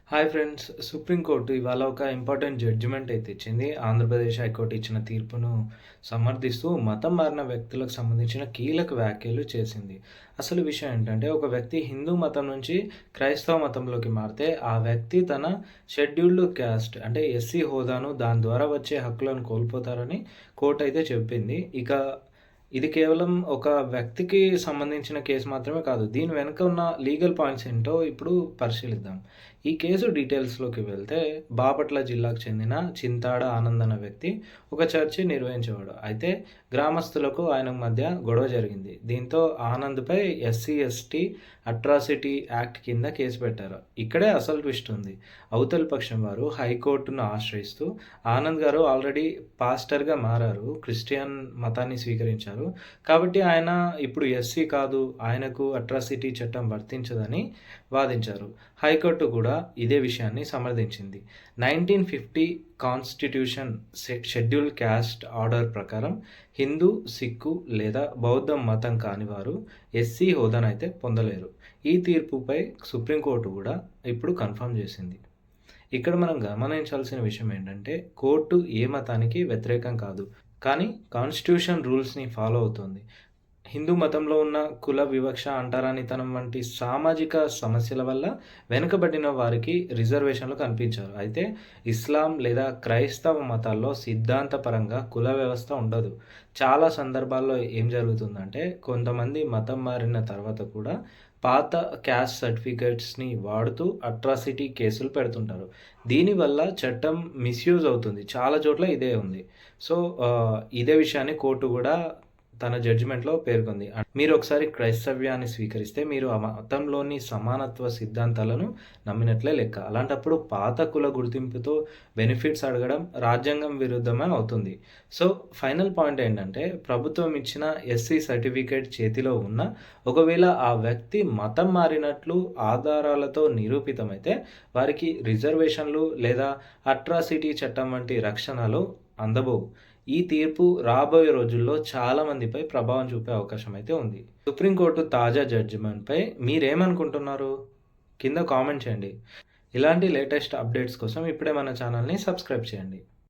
Hi friends. Supreme court ఇవాళ ఒక important judgement అయితే ఇచ్చింది. ఆంధ్రప్రదేశ్ హైకోర్టు ఇచ్చిన తీర్పును సమర్థిస్తూ మతం మారిన వ్యక్తులకు సంబంధించిన కీలక వ్యాఖ్యలు చేసింది. అసలు విషయం ఏంటంటే, ఒక వ్యక్తి హిందూ మతం నుంచి క్రైస్తవ మతంలోకి మారితే ఆ వ్యక్తి తన షెడ్యూల్డ్ క్యాస్ట్ అంటే ఎస్సీ హోదాను, దాని ద్వారా వచ్చే హక్కులను కోల్పోతారని కోర్టు అయితే చెప్పింది. ఇక ఇది కేవలం ఒక వ్యక్తికి సంబంధించిన కేసు మాత్రమే కాదు. దీని వెనుక ఉన్న లీగల్ పాయింట్స్ ఏంటో ఇప్పుడు పరిశీలిద్దాం. ఈ కేసు డీటెయిల్స్‌లోకి వెళ్తే, బాపట్ల జిల్లాకు చెందిన చింతాడ ఆనంద్ అన్న వ్యక్తి ఒక చర్చి నిర్వహించేవాడు. అయితే గ్రామస్తులకు ఆయనకు మధ్య గొడవ జరిగింది. దీంతో ఆనంద్‌పై ఎస్సీ, ఎస్టీ అట్రాసిటీ యాక్ట్ కింద కేసు పెట్టారు. ఇక్కడే అసలు ట్విస్ట్ ఉంది. అవతలి పక్షం వారు హైకోర్టును ఆశ్రయిస్తూ, ఆనంద్ గారు ఆల్రెడీ పాస్టర్‌గా మారారు, క్రిస్టియన్ మతాన్ని స్వీకరించారు. కాబట్టి ఆయన ఇప్పుడు ఎస్సీ కాదు, ఆయనకు అట్రాసిటీ చట్టం వర్తించదని వాదించారు. హైకోర్టు కూడా ఇదే విషయాన్ని సమర్థించింది. 1950 కాన్స్టిట్యూషన్ షెడ్యూల్ క్యాస్ట్ ఆర్డర్ ప్రకారం హిందూ, సిక్కు లేదా బౌద్ధ మతం కాని వారు ఎస్సీ హోదానైతే పొందలేరు. ఈ తీర్పుపై సుప్రీంకోర్టు కూడా ఇప్పుడు కన్ఫర్మ్ చేసింది. ఇక్కడ మనం గమనించాల్సిన విషయం ఏంటంటే, కోర్టు ఏ మతానికి వ్యతిరేకం కాదు, కానీ కాన్స్టిట్యూషన్ రూల్స్‌ని ఫాలో అవుతుంది. హిందూ మతంలో ఉన్న కుల వివక్ష, అంటరానితనం వంటి సామాజిక సమస్యల వల్ల వెనుకబడిన వారికి రిజర్వేషన్లు కల్పించారు. అయితే ఇస్లాం లేదా క్రైస్తవ మతాల్లో సిద్ధాంతపరంగా కుల వ్యవస్థ ఉండదు. చాలా సందర్భాల్లో ఏం జరుగుతుందంటే, కొంతమంది మతం మారిన తర్వాత కూడా పాత క్యాస్ట్ సర్టిఫికేట్స్‌ని వాడుతూ అట్రాసిటీ కేసులు పెడుతుంటారు. దీనివల్ల చట్టం మిస్‌యూజ్ అవుతుంది. చాలా చోట్ల ఇదే ఉంది. సో, ఇదే విషయాన్ని కోర్టు కూడా తన జడ్జిమెంట్‌లో పేర్కొంది. మీరు ఒకసారి క్రైస్తవ్యాన్ని స్వీకరిస్తే మీరు ఆ మతంలోని సమానత్వ సిద్ధాంతాలను నమ్మినట్లే లెక్క. అలాంటప్పుడు పాత కుల గుర్తింపుతో బెనిఫిట్స్ అడగడం రాజ్యాంగం విరుద్ధమే అవుతుంది. సో, ఫైనల్ పాయింట్ ఏంటంటే, ప్రభుత్వం ఇచ్చిన ఎస్సీ సర్టిఫికేట్ చేతిలో ఉన్న, ఒకవేళ ఆ వ్యక్తి మతం మారినట్లు ఆధారాలతో నిరూపితమైతే వారికి రిజర్వేషన్లు లేదా అట్రాసిటీ చట్టం వంటి రక్షణలు అందబోవు. ఈ తీర్పు రాబోయే రోజుల్లో చాలా మందిపై ప్రభావం చూపే అవకాశం అయితే ఉంది. సుప్రీంకోర్టు తాజా జడ్జిమెంట్‌పై మీరేమనుకుంటున్నారు? కింద కామెంట్ చేయండి. ఇలాంటి లేటెస్ట్ అప్డేట్స్ కోసం ఇప్పుడే మన ఛానల్‌ని సబ్స్క్రైబ్ చేయండి.